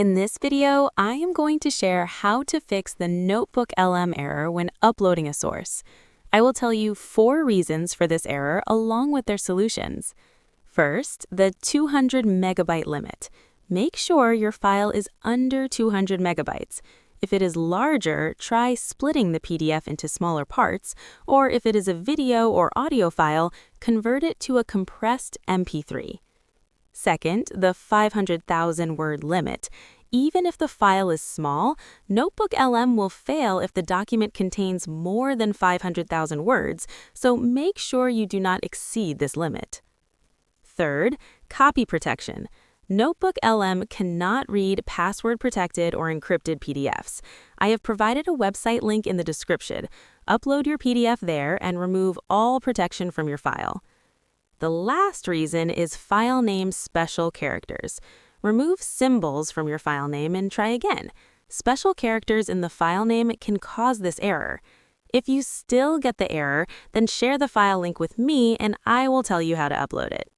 In this video, I am going to share how to fix the Notebooklm error when uploading a source. I will tell you 4 reasons for this error along with their solutions. First, the 200 megabyte limit. Make sure your file is under 200 megabytes. If it is larger, try splitting the PDF into smaller parts, or if it is a video or audio file, convert it to a compressed MP3. Second, the 500,000 word limit. Even if the file is small, Notebooklm will fail if the document contains more than 500,000 words, so make sure you do not exceed this limit. Third, copy protection. Notebooklm cannot read password-protected or encrypted PDFs. I have provided a website link in the description. Upload your PDF there and remove all protection from your file. The last reason is file name special characters. Remove symbols from your file name and try again. Special characters in the file name can cause this error. If you still get the error, then share the file link with me and I will tell you how to upload it.